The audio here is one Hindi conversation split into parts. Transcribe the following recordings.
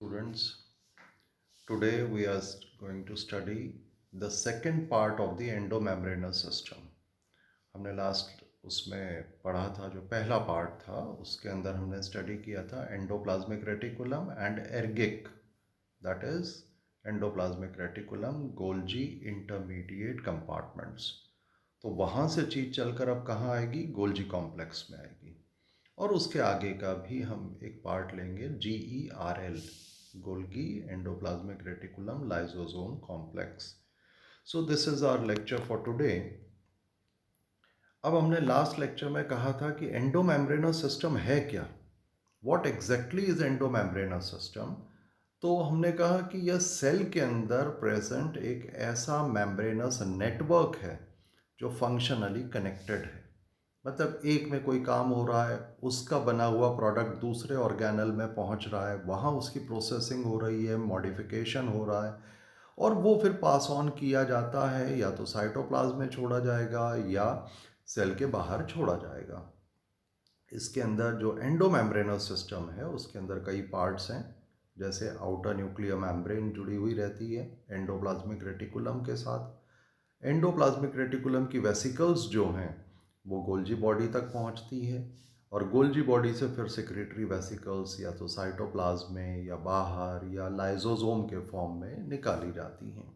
Students, today we are going to study the second part of the endomembranous system. हमने लास्ट उसमें पढ़ा था, जो पहला पार्ट था उसके अंदर हमने स्टडी किया था endoplasmic reticulum and ERGIC, that is endoplasmic reticulum, Golgi intermediate compartments. तो वहाँ से चीज़ चलकर अब कहाँ आएगी? गोल्जी कॉम्प्लेक्स में आएगी। और उसके आगे का भी हम एक पार्ट लेंगे, GERL, Golgi endoplasmic reticulum lysosome complex. So this is our lecture for today. अब हमने लास्ट लेक्चर में कहा था कि एंडोमेम्ब्रेनस सिस्टम है क्या, what exactly is endomembranes system. तो हमने कहा कि यह सेल के अंदर प्रेजेंट एक ऐसा मेम्ब्रेनस नेटवर्क है जो फंक्शनली कनेक्टेड है। मतलब एक में कोई काम हो रहा है, उसका बना हुआ प्रोडक्ट दूसरे ऑर्गेनल में पहुंच रहा है, वहाँ उसकी प्रोसेसिंग हो रही है, मॉडिफिकेशन हो रहा है, और वो फिर पास ऑन किया जाता है, या तो साइटोप्लाज्म में छोड़ा जाएगा या सेल के बाहर छोड़ा जाएगा। इसके अंदर जो एंडोमेम्ब्रेनस सिस्टम है उसके अंदर कई पार्ट्स हैं, जैसे आउटर न्यूक्लियर मेम्ब्रेन जुड़ी हुई रहती है एंडोप्लाज्मिक रेटिकुलम के साथ। एंडोप्लाज्मिक रेटिकुलम की वेसिकल्स जो हैं वो गोल्जी बॉडी तक पहुंचती है, और गोल्जी बॉडी से फिर सेक्रेटरी वेसिकल्स या तो साइटोप्लाज्म में या बाहर या लाइसोसोम के फॉर्म में निकाली जाती हैं।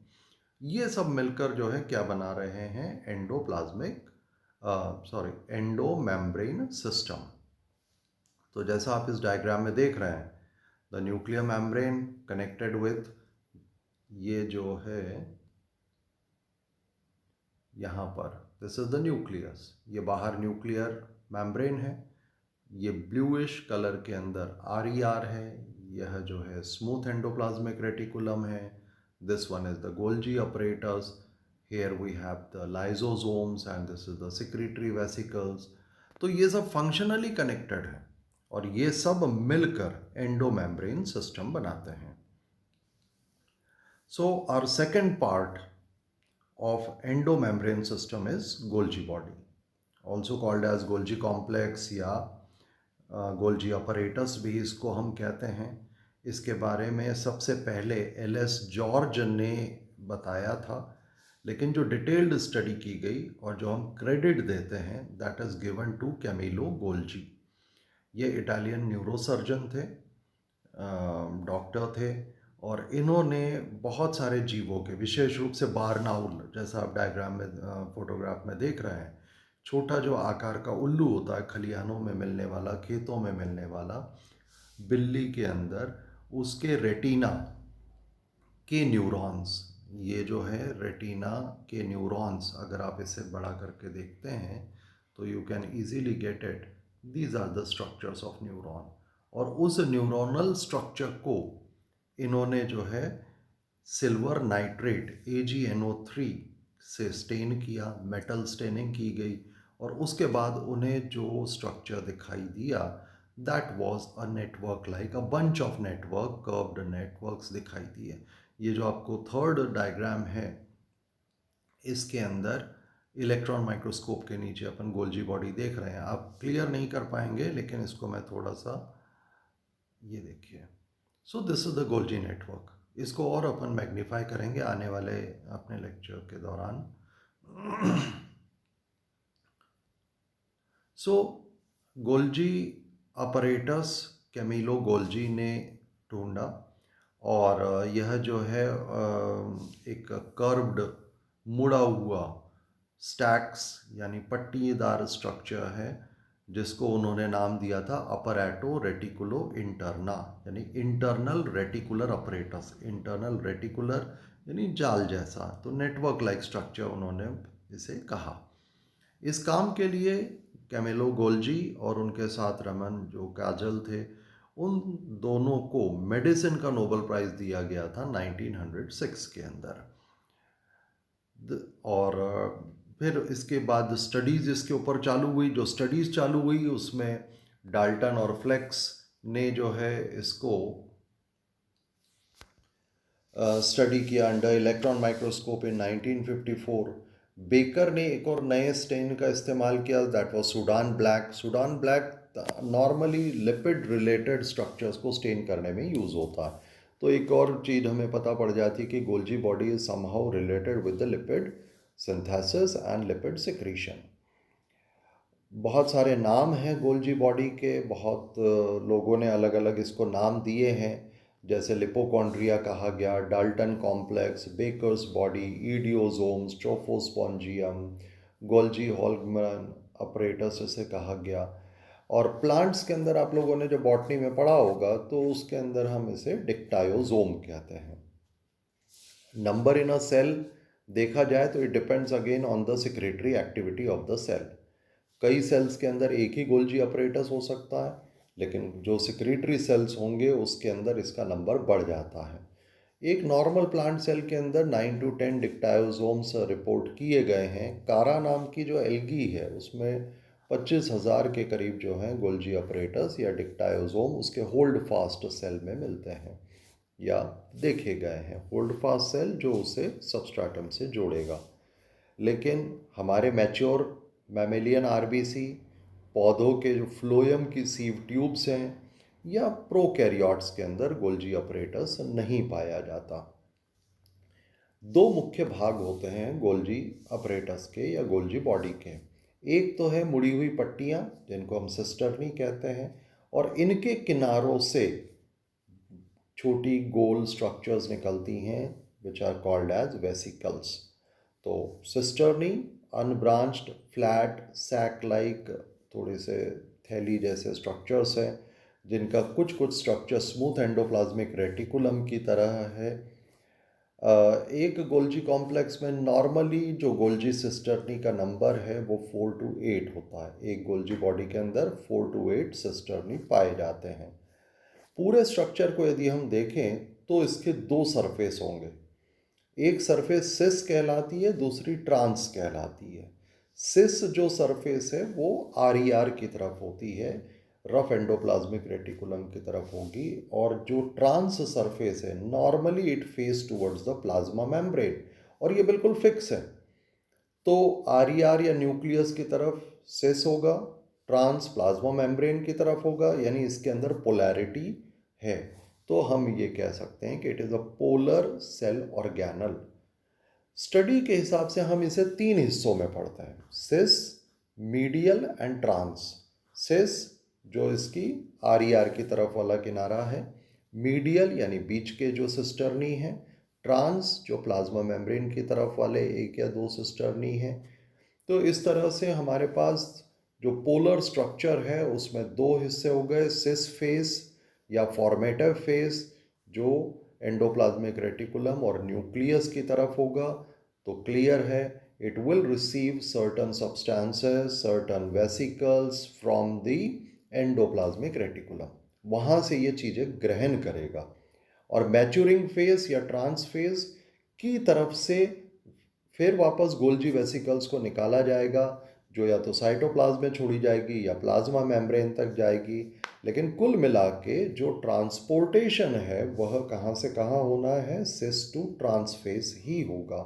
ये सब मिलकर जो है क्या बना रहे हैं? Endomembrane system. तो जैसा आप इस डायग्राम में देख रहे हैं, the nuclear membrane connected with, ये जो है यहाँ पर, दिस इज द न्यूक्लियस, ये बाहर न्यूक्लियर मेम्ब्रेन है, ये ब्लूइश कलर के अंदर RER है, यह जो है स्मूथ एंडोप्लाज्मिक रेटिकुलम है, this one is the Golgi apparatus, here we have the lysosomes and this is the secretory vesicles। तो ये सब फंक्शनली कनेक्टेड है और ये सब मिलकर एंडोमेम्ब्रेन सिस्टम बनाते हैं। So our second part of endomembrane system is Golgi body, also called as Golgi complex या Golgi apparatus भी इसको हम कहते हैं। इसके बारे में सबसे पहले LS जॉर्ज ने बताया था, लेकिन जो डिटेल्ड स्टडी की गई और जो हम क्रेडिट देते हैं, that is given to Camillo Golgi. ये इटालियन न्यूरोसर्जन थे, डॉक्टर थे, और इन्होंने बहुत सारे जीवों के, विशेष रूप से बारनाउल, जैसा आप डायग्राम में फोटोग्राफ में देख रहे हैं, छोटा जो आकार का उल्लू होता है, खलिहानों में मिलने वाला, खेतों में मिलने वाला, बिल्ली के अंदर उसके रेटिना के न्यूरॉन्स, ये जो है रेटिना के न्यूरॉन्स, अगर आप इसे बड़ा करके देखते हैं तो you can easily get it, these are the structures of neuron. और उस न्यूरोनल स्ट्रक्चर को इन्होंने जो है सिल्वर नाइट्रेट AgNO3 से स्टेन किया, मेटल स्टेनिंग की गई, और उसके बाद उन्हें जो स्ट्रक्चर दिखाई दिया, that was a network, like a bunch of network, curved networks दिखाई दिए। ये जो आपको थर्ड डायग्राम है, इसके अंदर इलेक्ट्रॉन माइक्रोस्कोप के नीचे अपन गोल्जी बॉडी देख रहे हैं। आप क्लियर नहीं कर पाएंगे, लेकिन इसको मैं थोड़ा सा, ये देखिए, सो this is the Golgi network. इसको और अपन मैग्नीफाई करेंगे आने वाले अपने लेक्चर के दौरान। सो गोल्जी अपरेटस कैमिलो गोल्जी ने ढूंढा, और यह जो है एक कर्व्ड, मुड़ा हुआ स्टैक्स यानी पट्टीदार स्ट्रक्चर है, जिसको उन्होंने नाम दिया था अपरेटो रेटिकुलो इंटरना, यानी internal reticular apparatus. Internal reticular यानी जाल जैसा, तो नेटवर्क लाइक स्ट्रक्चर उन्होंने इसे कहा। इस काम के लिए कैमिलो गोल्जी और उनके साथ रमन जो काजल थे, उन दोनों को मेडिसिन का नोबेल प्राइज दिया गया था 1906 के अंदर। और फिर इसके बाद स्टडीज़ इसके ऊपर चालू हुई। जो स्टडीज़ चालू हुई उसमें डाल्टन और फ्लेक्स ने जो है इसको स्टडी किया अंडर इलेक्ट्रॉन माइक्रोस्कोप इन 1954। बेकर ने एक और नए स्टेन का इस्तेमाल किया, that was Sudan black. Sudan black normally lipid related structures को स्टेन करने में यूज़ होता है, तो एक और चीज़ हमें पता पड़ जाती कि Golgi body is somehow related with the lipid synthesis and lipid secretion. बहुत सारे नाम हैं गोल्जी बॉडी के, बहुत लोगों ने अलग अलग इसको नाम दिए हैं, जैसे लिपोकॉन्ड्रिया कहा गया, Dalton complex, Baker's body, idiosomes, trophospongium, Golgi Holmgren apparatus इसे कहा गया। और प्लांट्स के अंदर आप लोगों ने जो बॉटनी में पढ़ा होगा तो उसके अंदर हम इसे डिक्टायोजोम कहते हैं। नंबर इन अ सेल देखा जाए तो it depends again on the secretory activity of the cell. कई सेल्स के अंदर एक ही गोल्जी अपरेटस हो सकता है, लेकिन जो सिक्रेटरी सेल्स होंगे उसके अंदर इसका नंबर बढ़ जाता है। एक नॉर्मल प्लांट सेल के अंदर 9 to 10 डिक्टायोजोम्स रिपोर्ट किए गए हैं। कारा नाम की जो एल्गी है उसमें 25,000 के करीब जो हैं गोल्जी अपरेटस या डिक्टायोजोम उसके होल्ड फास्ट सेल में मिलते हैं या देखे गए हैं। होल्ड फास्ट सेल जो उसे सबस्ट्रेटम से जोड़ेगा। लेकिन हमारे मैच्योर मैमेलियन आरबीसी, पौधों के जो फ्लोएम की सीव ट्यूब्स हैं या प्रोकैरियोट्स के अंदर गोल्जी अपरेटस नहीं पाया जाता। दो मुख्य भाग होते हैं गोल्जी अपरेटस के या गोल्जी बॉडी के। एक तो है मुड़ी हुई पट्टियाँ जिनको हम सिस्टर्नी कहते हैं, और इनके किनारों से छोटी गोल स्ट्रक्चर्स निकलती हैं which are called as vesicles. तो cisternae unbranched flat sac like थोड़े से थैली जैसे स्ट्रक्चर्स हैं जिनका कुछ कुछ स्ट्रक्चर स्मूथ एंडोप्लाज्मिक रेटिकुलम की तरह है। एक गोल्जी कॉम्प्लेक्स में नॉर्मली जो गोल्जी सिस्टर्नी का नंबर है वो 4 to 8 होता है। एक गोल्जी बॉडी के अंदर 4 to 8 सिस्टर्नी पाए जाते हैं। पूरे स्ट्रक्चर को यदि हम देखें तो इसके दो सरफेस होंगे। एक सरफेस सिस कहलाती है, दूसरी ट्रांस कहलाती है। सिस जो सरफेस है वो आर की तरफ होती है, रफ एंडोप्लाज्मिक रेटिकुलम की तरफ होगी, और जो ट्रांस सरफेस है normally it face towards the plasma membrane, और ये बिल्कुल फिक्स है। तो आर या न्यूक्लियस की तरफ सिस होगा, ट्रांस प्लाज्मा मेम्ब्रेन की तरफ होगा, यानी इसके अंदर पोलैरिटी है। तो हम ये कह सकते हैं कि it is a polar cell organelle. Study के हिसाब से हम इसे तीन हिस्सों में पढ़ते हैं, सिस, मीडियल एंड ट्रांस। सिस जो इसकी आर की तरफ वाला किनारा है, मीडियल यानी बीच के जो सिस्टर्नी है, ट्रांस जो प्लाज्मा मेम्ब्रेन की तरफ वाले एक या दो सिस्टर्नी है। तो इस तरह से हमारे पास जो पोलर स्ट्रक्चर है उसमें दो हिस्से हो गए, सिस फेस या फॉर्मेटिव फेस जो एंडोप्लाज्मिक रेटिकुलम और न्यूक्लियस की तरफ होगा। तो क्लियर है it will receive certain substances, certain vesicles from the endoplasmic reticulum, वहाँ से ये चीज़ें ग्रहण करेगा। और मैच्योरिंग फेज या ट्रांस फेज की तरफ से फिर वापस गोल्जी वेसिकल्स को निकाला जाएगा, जो या तो साइटोप्लाज्म में छोड़ी जाएगी या प्लाज्मा मेम्ब्रेन तक जाएगी। लेकिन कुल मिला के जो ट्रांसपोर्टेशन है वह कहाँ से कहाँ होना है, सिस टू ट्रांसफेस ही होगा।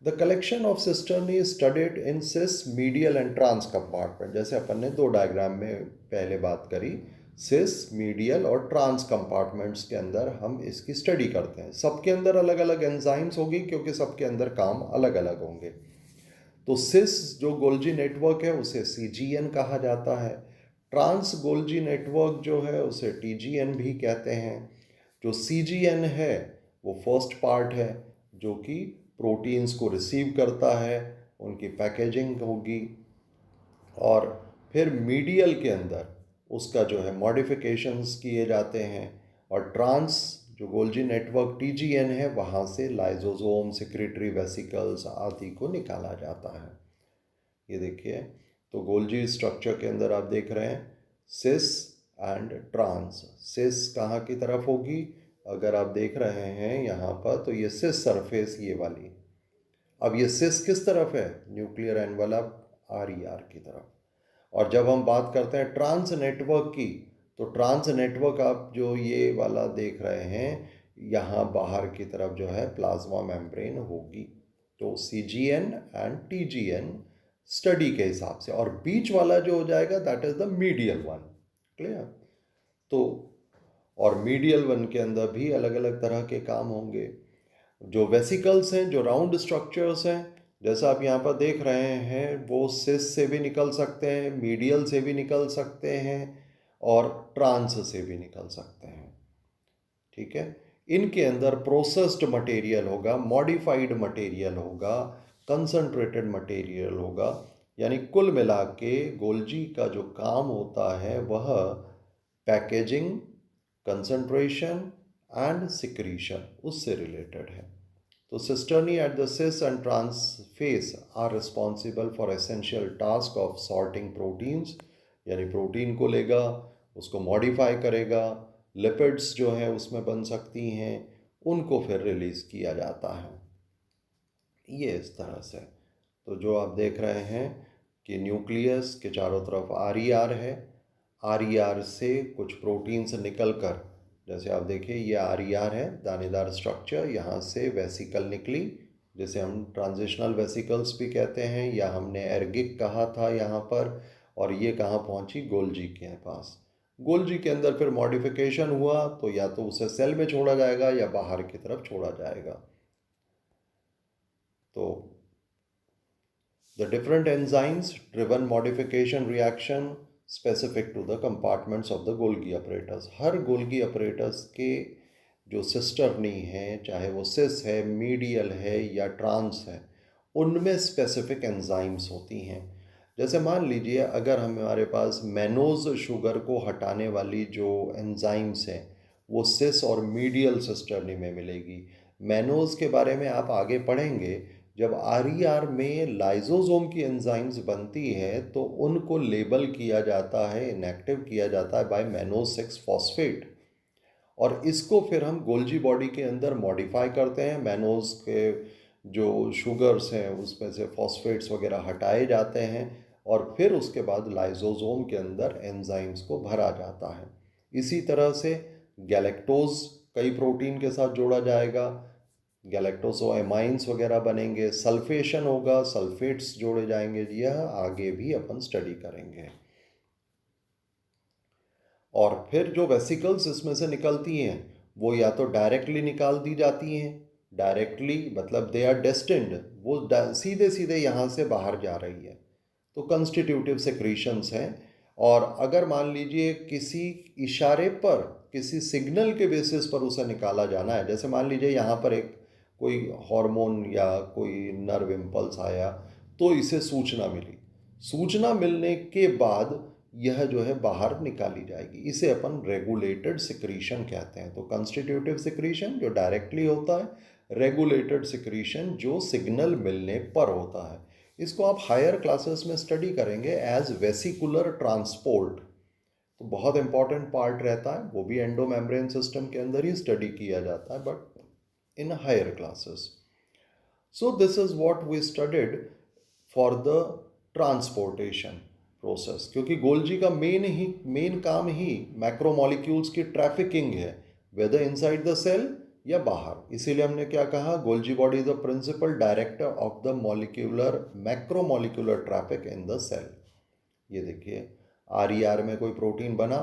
The collection of cisternae is studied in cis, medial and trans compartment. जैसे अपन ने दो डायग्राम में पहले बात करी, सिस, मीडियल और ट्रांस कंपार्टमेंट्स के अंदर हम इसकी स्टडी करते हैं। सबके अंदर अलग अलग एंजाइम्स होगी क्योंकि सबके अंदर काम अलग अलग होंगे। तो सिस जो गोल्जी नेटवर्क है उसे सीजीएन कहा जाता है। ट्रांस गोल्जी नेटवर्क जो है उसे टीजीएन भी कहते हैं। जो सीजीएन है वो फर्स्ट पार्ट है जो कि प्रोटीन्स को रिसीव करता है, उनकी पैकेजिंग होगी, और फिर मीडियल के अंदर उसका जो है मॉडिफिकेशंस किए जाते हैं, और ट्रांस जो गोल्जी नेटवर्क टीजीएन है वहाँ से लाइजोसोम, सेक्रेटरी वेसिकल्स आदि को निकाला जाता है। ये देखिए, तो गोल्जी स्ट्रक्चर के अंदर आप देख रहे हैं सिस एंड ट्रांस। सिस कहाँ की तरफ होगी, अगर आप देख रहे हैं यहाँ पर तो ये सिस सरफेस ये वाली। अब ये सिस किस तरफ है, न्यूक्लियर एनवलप आर की तरफ। और जब हम बात करते हैं ट्रांस नेटवर्क की, तो ट्रांस नेटवर्क आप जो ये वाला देख रहे हैं यहाँ बाहर की तरफ जो है प्लाज्मा मेम्ब्रेन होगी। तो सीजीएन एंड टीजीएन स्टडी के हिसाब से, और बीच वाला जो हो जाएगा that is the medial one. Clear. तो और मीडियल वन के अंदर भी अलग अलग तरह के काम होंगे। जो वेसिकल्स हैं, जो राउंड स्ट्रक्चर्स हैं, जैसा आप यहाँ पर देख रहे हैं, वो सिस से भी निकल सकते हैं, मीडियल से भी निकल सकते हैं और ट्रांस से भी निकल सकते हैं। ठीक है, इनके अंदर प्रोसेस्ड मटेरियल होगा, मॉडिफाइड मटेरियल होगा, कंसंट्रेटेड मटेरियल होगा। यानी कुल मिला के गोल्जी का जो काम होता है वह पैकेजिंग, कंसंट्रेशन एंड सिक्रीशन उससे रिलेटेड है। तो cisternae at the cis and trans face are responsible for essential task of sorting proteins, यानी प्रोटीन को लेगा, उसको मॉडिफाई करेगा, लिपिड्स जो हैं उसमें बन सकती हैं, उनको फिर रिलीज़ किया जाता है। ये इस तरह से। तो जो आप देख रहे हैं कि न्यूक्लियस के चारों तरफ RER है, RER से कुछ प्रोटीन्स निकल कर, जैसे आप देखिए ये RER है, दानेदार स्ट्रक्चर, यहाँ से वेसिकल निकली, जिसे हम ट्रांजिशनल वेसिकल्स भी कहते हैं, या हमने एर्गिक कहा था यहाँ पर, और ये कहाँ पहुँची, गोल्जी के पास। गोल्जी के अंदर फिर मॉडिफिकेशन हुआ तो या तो उसे सेल में छोड़ा जाएगा या बाहर की तरफ छोड़ा जाएगा। तो the different enzymes driven modification reaction specific to the compartments of the Golgi apparatus. Her Golgi apparatus के जो सिस्टर्नी हैं, चाहे वो सिस है, मीडियल है या ट्रांस है, उनमें स्पेसिफिक एंजाइम्स होती हैं। जैसे मान लीजिए अगर हमारे पास मैनोज शुगर को हटाने वाली जो एंजाइम्स हैं वो सिस और मीडियल सिस्टर्नी में मिलेगी। मैनोज के बारे में आप आगे पढ़ेंगे। जब RER में लाइजोसोम की एंजाइम्स बनती है तो उनको लेबल किया जाता है, इनएक्टिव किया जाता है बाय मैनोज 6 फॉस्फेट, और इसको फिर हम गोल्जी बॉडी के अंदर मॉडिफाई करते हैं। मैनोज के जो शुगर्स हैं उसमें से फॉस्फेट्स वगैरह हटाए जाते हैं और फिर उसके बाद लाइजोसोम के अंदर एंजाइम्स को भरा जाता है। इसी तरह से गैलेक्टोज कई प्रोटीन के साथ जोड़ा जाएगा, गैलेक्टोसोएमाइंस वगैरह बनेंगे, सल्फेशन होगा, सल्फेट्स जोड़े जाएंगे। यह आगे भी अपन स्टडी करेंगे। और फिर जो वेसिकल्स इसमें से निकलती हैं वो या तो डायरेक्टली निकाल दी जाती हैं, डायरेक्टली मतलब दे आर डेस्टिन्ड, वो सीधे सीधे यहाँ से बाहर जा रही है, तो कंस्टिट्यूटिव सेक्रीशंस हैं। और अगर मान लीजिए किसी इशारे पर, किसी सिग्नल के बेसिस पर उसे निकाला जाना है, जैसे मान लीजिए यहाँ पर एक कोई हार्मोन या कोई नर्व इम्पल्स आया तो इसे सूचना मिली, सूचना मिलने के बाद यह जो है बाहर निकाली जाएगी, इसे अपन रेगुलेटेड सिक्रीशन कहते हैं। तो कंस्टिट्यूटिव सिक्रीशन जो डायरेक्टली होता है, रेगुलेटेड सिक्रीशन जो सिग्नल मिलने पर होता है। इसको आप हायर क्लासेस में स्टडी करेंगे एज वेसिकुलर ट्रांसपोर्ट, तो बहुत इंपॉर्टेंट पार्ट रहता है, वो भी एंडोमेम्ब्रेन सिस्टम के अंदर ही स्टडी किया जाता है, but in higher classes. So this is what we studied for the transportation process, क्योंकि गोल्जी का मेन काम ही मैक्रोमॉलिक्यूल्स की ट्रैफिकिंग है, वेदर इनसाइड द सेल या बाहर। इसीलिए हमने क्या कहा, Golgi body is the principal director of the molecular macromolecular traffic in the cell. ये देखिए RER में कोई प्रोटीन बना,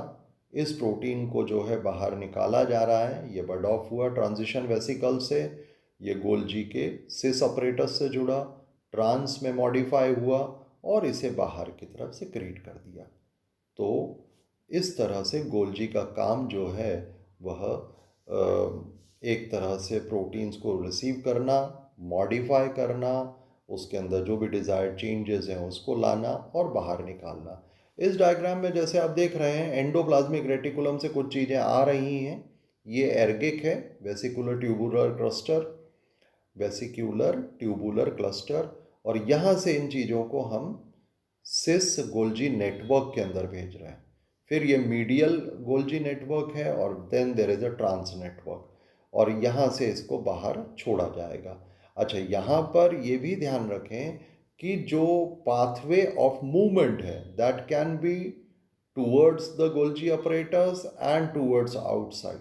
इस प्रोटीन को जो है बाहर निकाला जा रहा है, ये बर्ड ऑफ हुआ ट्रांजिशन वेसिकल से, ये गोल्जी के सिस अपरेटस से जुड़ा, ट्रांस में मॉडिफाई हुआ और इसे बाहर की तरफ से क्रिएट कर दिया। तो इस तरह से गोल्जी का काम जो है वह एक तरह से प्रोटीन्स को रिसीव करना, मॉडिफाई करना, उसके अंदर जो भी डिज़ायर्ड चेंजेस हैं उसको लाना और बाहर निकालना। इस डायग्राम में जैसे आप देख रहे हैं एंडोप्लाज्मिक रेटिकुलम से कुछ चीज़ें आ रही हैं। ये एर्गिक है, vesicular tubular cluster, vesicular tubular cluster, और यहाँ से इन चीज़ों को हम सिस गोल्जी नेटवर्क के अंदर भेज रहे हैं। फिर ये मीडियल गोल्जी नेटवर्क है और then there is a trans network, और यहाँ से इसको बाहर छोड़ा जाएगा। अच्छा, यहाँ पर ये भी ध्यान रखें कि जो पाथवे ऑफ मूवमेंट है that can be towards the Golgi apparatus and towards outside,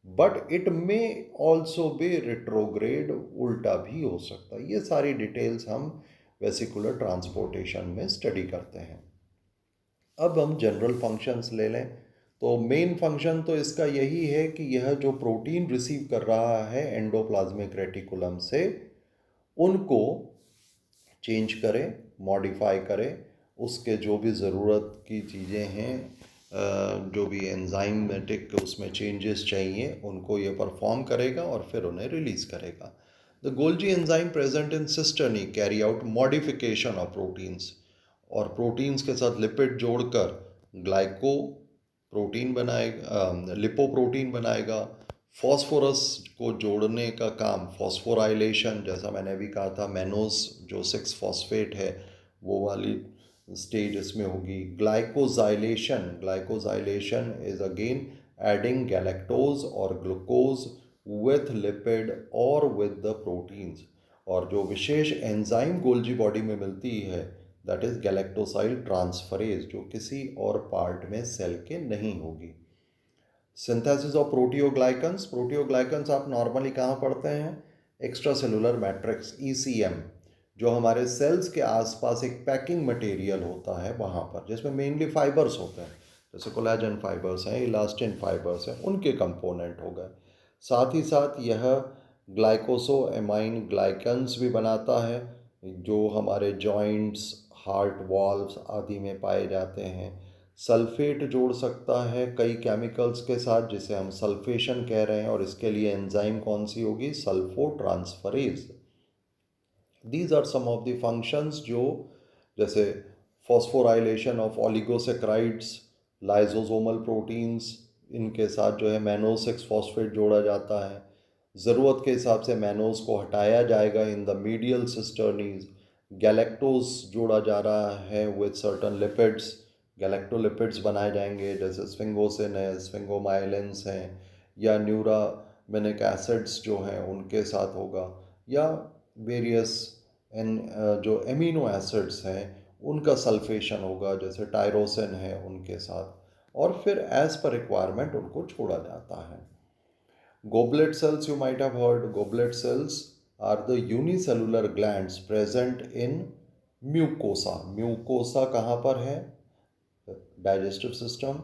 but it may also be retrograde, उल्टा भी हो सकता है। ये सारी डिटेल्स हम वेसिकुलर ट्रांसपोर्टेशन में स्टडी करते हैं। अब हम जनरल फंक्शंस ले लें तो मेन फंक्शन तो इसका यही है कि यह जो प्रोटीन रिसीव कर रहा है एंडोप्लाज्मिक रेटिकुलम से, उनको चेंज करें, मॉडिफाई करें, उसके जो भी ज़रूरत की चीज़ें हैं, जो भी एंजाइमेटिक उसमें चेंजेस चाहिए, उनको ये परफॉर्म करेगा और फिर उन्हें रिलीज़ करेगा। The Golgi enzyme present in cisternae carry out modification of proteins, और प्रोटीन्स के साथ लिपिड जोड़कर ग्लाइको प्रोटीन बनाएगा, लिपोप्रोटीन बनाएगा। फॉस्फोरस को जोड़ने का काम फॉस्फोराइलेशन, जैसा मैंने अभी कहा था, मैनोस जो 6 फॉस्फेट है वो वाली स्टेज इसमें होगी। ग्लाइकोजाइलेशन, ग्लाइकोजाइलेशन इज अगेन एडिंग गैलेक्टोज और ग्लूकोज विथ लिपिड और विद द प्रोटीन्स। और जो विशेष एंजाइम गोल्जी बॉडी में मिलती है दैट इज गैलेक्टोसाइल ट्रांसफरेज, जो किसी और पार्ट में सेल के नहीं होगी। सिंथेसिस ऑफ प्रोटियोग्लाइकन्स, प्रोटियोग्लाइकन्स आप नॉर्मली कहाँ पढ़ते हैं? एक्स्ट्रा सेलुलर मैट्रिक्स, ECM, जो हमारे सेल्स के आसपास एक पैकिंग मटेरियल होता है वहाँ पर, जिसमें मेनली फाइबर्स होते हैं, जैसे कोलेजन फाइबर्स हैं, इलास्टिन फाइबर्स हैं, उनके कंपोनेंट हो गए। साथ ही साथ यह ग्लाइकोसोएमाइन ग्लाइकन्स भी बनाता है, जो हमारे जॉइंट्स, हार्ट वॉल्व्स आदि में पाए जाते हैं। सल्फेट जोड़ सकता है कई केमिकल्स के साथ, जिसे हम सल्फेशन कह रहे हैं, और इसके लिए एंजाइम कौन सी होगी? Sulfotransferase. These are some of the functions, जो जैसे phosphorylation of oligosaccharides, lysosomal proteins, इनके साथ जो है मैनोज 6 फॉस्फेट जोड़ा जाता है। ज़रूरत के हिसाब से मैनोज को हटाया जाएगा इन द मीडियल सिस्टर्नीज। गैलेक्टोज जोड़ा जा रहा है विद सर्टन लिपिड्स, गैलेक्टोलिपिड्स बनाए जाएंगे, जैसे स्फिंगोसिन है, स्फिंगोमाइलिन्स हैं, या न्यूरामिनिक एसिड्स जो हैं उनके साथ होगा, या वेरियस जो एमिनो एसिड्स हैं उनका सल्फेशन होगा, जैसे टायरोसिन है उनके साथ, और फिर एज पर रिक्वायरमेंट उनको छोड़ा जाता है। Goblet cells, you might have heard. Goblet cells are the unicellular glands present in mucosa. Mucosa कहाँ पर है? Digestive system,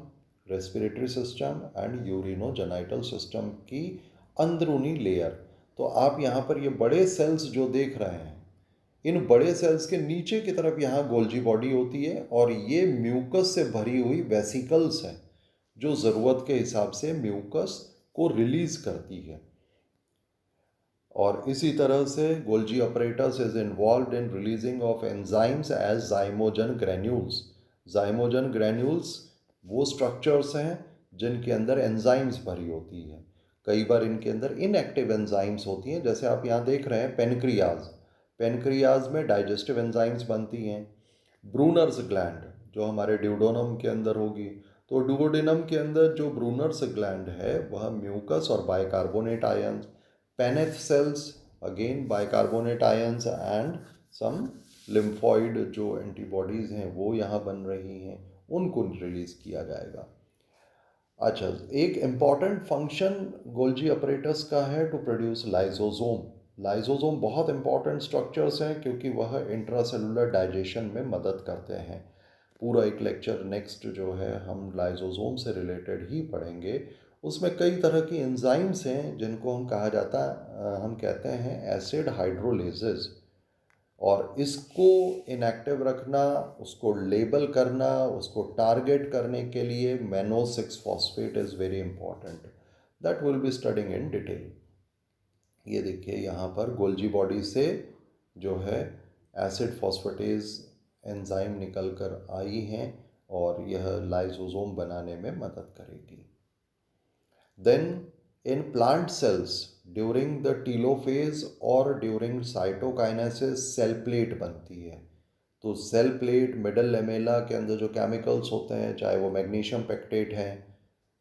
respiratory system and urinogenital system की अंदरूनी लेयर। तो आप यहाँ पर ये बड़े सेल्स जो देख रहे हैं, इन बड़े सेल्स के नीचे की तरफ यहाँ गोल्जी बॉडी होती है, और ये म्यूकस से भरी हुई वेसिकल्स हैं, जो ज़रूरत के हिसाब से म्यूकस को रिलीज करती है। और इसी तरह से Golgi apparatus is involved in releasing of enzymes as zymogen granules. Zymogen granules वो स्ट्रक्चर्स हैं जिनके अंदर एंजाइम्स भरी होती है। कई बार इनके अंदर इनएक्टिव एंजाइम्स होती हैं, जैसे आप यहाँ देख रहे हैं पेनक्रियाज। पेनक्रियाज में डाइजेस्टिव एंजाइम्स बनती हैं। ब्रूनर्स ग्लैंड जो हमारे ड्यूडोनम के अंदर होगी, तो डुओडेनम के अंदर जो ब्रूनर्स ग्लैंड है वह म्यूकस और bicarbonate ions. Paneth cells again bicarbonate ions and some lymphoid जो एंटीबॉडीज़ हैं वो यहाँ बन रही हैं, उनको रिलीज़ किया जाएगा। अच्छा, एक इम्पॉर्टेंट फंक्शन गोल्जी अपरेटस का है टू प्रोड्यूस लाइजोसोम। लाइजोसोम बहुत इंपॉर्टेंट स्ट्रक्चर्स हैं क्योंकि वह इंट्रासेलुलर डाइजेशन में मदद करते हैं। पूरा एक लेक्चर नेक्स्ट जो है हम लाइजोसोम से रिलेटेड ही पढ़ेंगे। उसमें कई तरह की एंजाइम्स हैं जिनको हम कहा जाता है, हम कहते हैं एसिड हाइड्रोलेजेस, और इसको इनएक्टिव रखना, उसको लेबल करना, उसको टारगेट करने के लिए मैनो 6 phosphate is very important. That will be studying in detail. ये देखिए यहाँ पर गोल्जी बॉडी से जो है एसिड फॉस्फेटेज एंजाइम निकल कर आई हैं और यह लाइसोसोम बनाने में मदद करेगी। Then in plant cells during the telophase और ड्यूरिंग साइटोकाइनेसिस सेल प्लेट बनती है। तो सेल प्लेट, मिडल लेमेला के अंदर जो केमिकल्स होते हैं, चाहे वो मैग्नीशियम पेक्टेट है,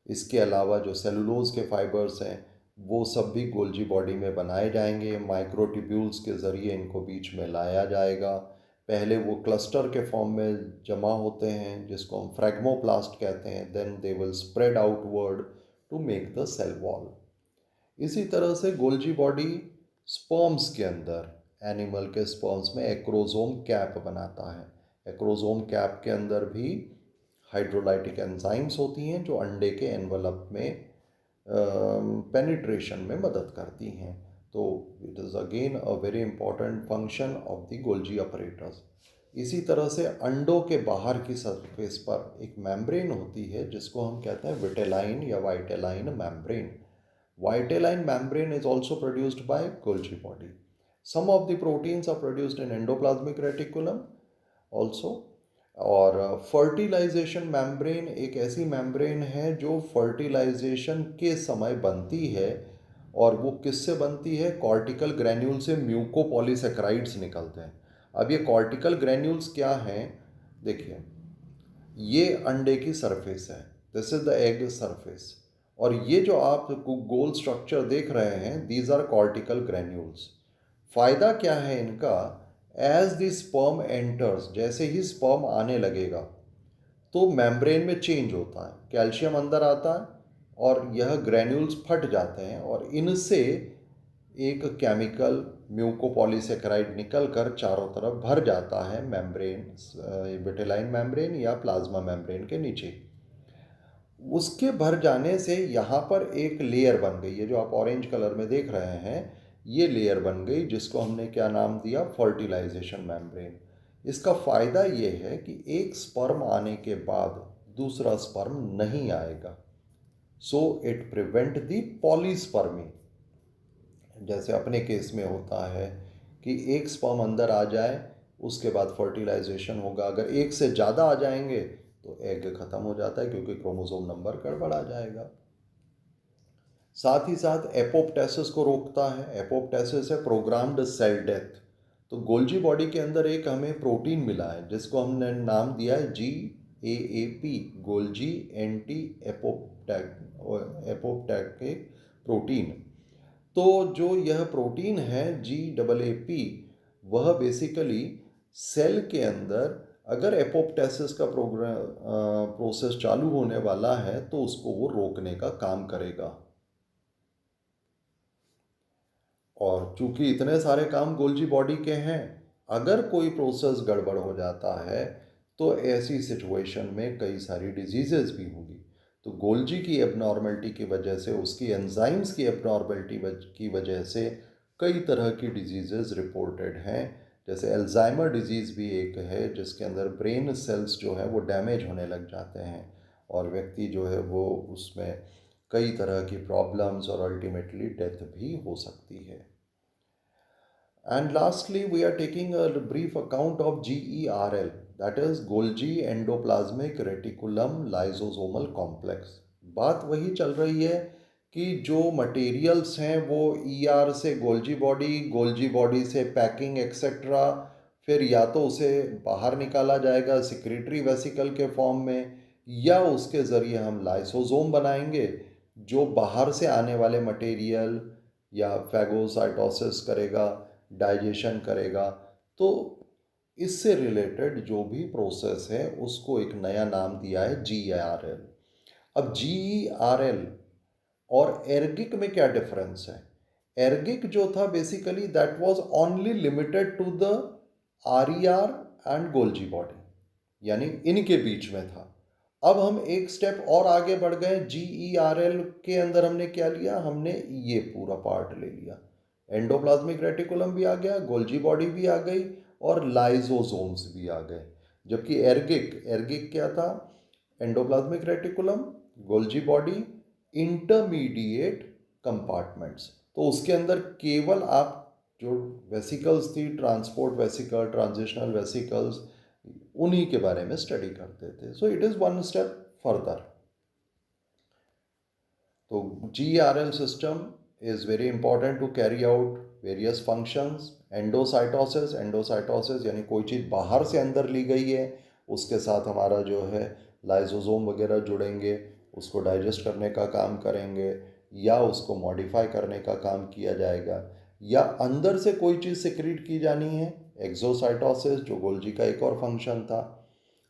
इसके अलावा जो सेलुलोज के फाइबर्स हैं, वो सब भी गोल्जी बॉडी में बनाए जाएंगे। माइक्रोट्यूब्यूल्स के ज़रिए इनको बीच में लाया जाएगा। पहले वो क्लस्टर के फॉर्म में जमा होते हैं जिसको हम फ्रैग्मोप्लास्ट कहते हैं, then they will spread outward to make the cell wall. इसी तरह से गोल्जी बॉडी स्पर्म्स के अंदर, एनिमल के स्पर्म्स में एक्रोसोम कैप बनाता है। एक्रोसोम कैप के अंदर भी हाइड्रोलाइटिक एंजाइम्स होती हैं जो अंडे के एनवलप में पेनिट्रेशन में मदद करती हैं। तो it is again a very important function of the Golgi apparatus. इसी तरह से अंडों के बाहर की सरफेस पर एक मेम्ब्रेन होती है जिसको हम कहते हैं विटेलाइन या vitelline membrane. Vitelline membrane is also produced by Golgi body. Some of the proteins are produced in endoplasmic reticulum also. और फर्टिलाइजेशन मेम्ब्रेन एक ऐसी मेम्ब्रेन है जो फर्टिलाइजेशन के समय बनती है, और वो किससे बनती है? कॉर्टिकल ग्रैन्यूल से म्यूकोपॉलीसेक्राइड्स निकलते हैं। अब ये कॉर्टिकल ग्रैन्यूल्स क्या हैं? देखिए, ये अंडे की सरफेस है, this is the egg surface, और ये जो आप गोल स्ट्रक्चर देख रहे हैं, दीज आर कॉर्टिकल ग्रैन्यूल्स। फायदा क्या है इनका? एज द स्पर्म एंटर्स, जैसे ही स्पर्म आने लगेगा तो मेम्ब्रेन में चेंज होता है, कैल्शियम अंदर आता है और यह ग्रैन्यूल्स फट जाते हैं, और इनसे एक केमिकल म्यूकोपॉलीसेकेराइड निकल कर चारों तरफ भर जाता है मेम्ब्रेन, विटेलाइन मेम्ब्रेन या प्लाज्मा मेम्ब्रेन के नीचे। उसके भर जाने से यहाँ पर एक लेयर बन गई है जो आप ऑरेंज कलर में देख रहे हैं, ये लेयर बन गई जिसको हमने क्या नाम दिया? Fertilisation membrane. इसका फ़ायदा ये है कि एक स्पर्म आने के बाद दूसरा स्पर्म नहीं आएगा, so it prevent the polyspermy. जैसे अपने केस में होता है कि एक स्पर्म अंदर आ जाए, उसके बाद फर्टिलाइजेशन होगा, अगर एक से ज़्यादा आ जाएंगे तो एग खत्म हो जाता है क्योंकि क्रोमोसोम नंबर गड़बड़ आ जाएगा। साथ ही साथ एपोप्टोसिस को रोकता है। एपोप्टोसिस है प्रोग्राम्ड सेल डेथ। तो गोल्जी बॉडी के अंदर एक हमें प्रोटीन मिला है जिसको हमने नाम दिया है GAAP, Golgi anti apoptotic protein. तो जो यह प्रोटीन है GAAP, वह बेसिकली सेल के अंदर अगर एपोप्टोसिस का प्रोसेस चालू होने वाला है तो उसको वो रोकने का काम करेगा। और चूंकि इतने सारे काम गोल्जी बॉडी के हैं, अगर कोई प्रोसेस गड़बड़ हो जाता है तो ऐसी सिचुएशन में कई सारी डिजीजेस भी होंगी। तो गोल्जी की एबनॉर्मलिटी की वजह से, उसकी एंजाइम्स की एबनॉर्मलिटी की वजह से कई तरह की डिजीजेस रिपोर्टेड हैं। जैसे अल्जाइमर डिजीज़ भी एक है जिसके अंदर ब्रेन सेल्स जो है वो डैमेज होने लग जाते हैं और व्यक्ति जो है वो उसमें कई तरह की प्रॉब्लम्स और अल्टीमेटली डेथ भी हो सकती है। And lastly, we are taking a brief account of GERL, that is Golgi Endoplasmic Reticulum Lysosomal Complex। बात वही चल रही है कि जो मटेरियल्स हैं वो ER से गोल्जी बॉडी से पैकिंग एक्सेट्रा, फिर या तो उसे बाहर निकाला जाएगा सिक्रेटरी वेसिकल के फॉर्म में, या उसके ज़रिए हम लाइसोसोम बनाएंगे जो बाहर से आने वाले मटेरियल या फैगोसाइटोसिस करेगा, डाइजेशन करेगा। तो इससे रिलेटेड जो भी प्रोसेस है उसको एक नया नाम दिया है GERL। अब GERL और एर्गिक में क्या डिफरेंस है? एर्गिक जो था basically that was only limited to the RER and Golgi body, यानी इनके बीच में था। अब हम एक स्टेप और आगे बढ़ गए, GERL के अंदर हमने क्या लिया? हमने ये पूरा पार्ट ले लिया, एंडोप्लाज्मिक रेटिकुलम भी आ गया, गोल्जी बॉडी भी आ गई और लाइसोसोम्स भी आ गए। जबकि एर्गिक क्या था? Endoplasmic reticulum, Golgi body, intermediate compartments. तो उसके अंदर केवल आप जो वेसिकल्स थी, ट्रांसपोर्ट वेसिकल, ट्रांजिशनल वेसिकल्स, उन्हीं के बारे में स्टडी करते थे। So it is one step further. तो GERL system is very important to carry out various functions. Endocytosis यानी कोई चीज़ बाहर से अंदर ली गई है, उसके साथ हमारा जो है लाइसोसोम वगैरह जुड़ेंगे, उसको डाइजेस्ट करने का काम करेंगे, या उसको मॉडिफाई करने का काम किया जाएगा, या अंदर से कोई चीज़ सिक्रीट की जानी है, एक्सोसाइटोसिस जो गोल्जी का एक और फंक्शन था।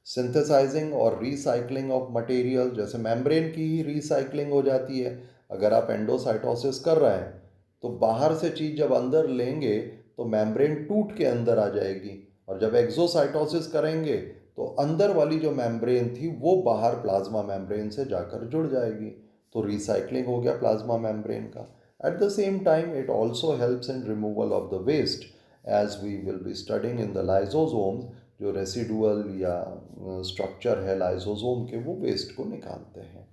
सिंथेसाइजिंग और रीसाइक्लिंग ऑफ मटेरियल, जैसे मेम्ब्रेन की ही रीसाइक्लिंग हो जाती है। अगर आप एंडोसाइटोसिस कर रहे हैं तो बाहर से चीज़ जब अंदर लेंगे तो मेम्ब्रेन टूट के अंदर आ जाएगी, और जब एक्सोसाइटोसिस करेंगे तो अंदर वाली जो मेम्ब्रेन थी वो बाहर प्लाज्मा मेम्ब्रेन से जाकर जुड़ जाएगी, तो रिसाइकलिंग हो गया प्लाज्मा मेम्ब्रेन का. At the same time, it also helps in removal of the waste, as we will be studying in the lysosomes. जो रेसिडुअल या स्ट्रक्चर है लाइसोसोम के, वो वेस्ट को निकालते हैं.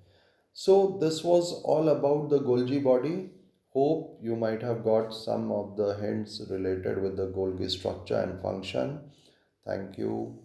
So this was all about the Golgi body. Hope you might have got some of the hints related with the Golgi structure and function. Thank you.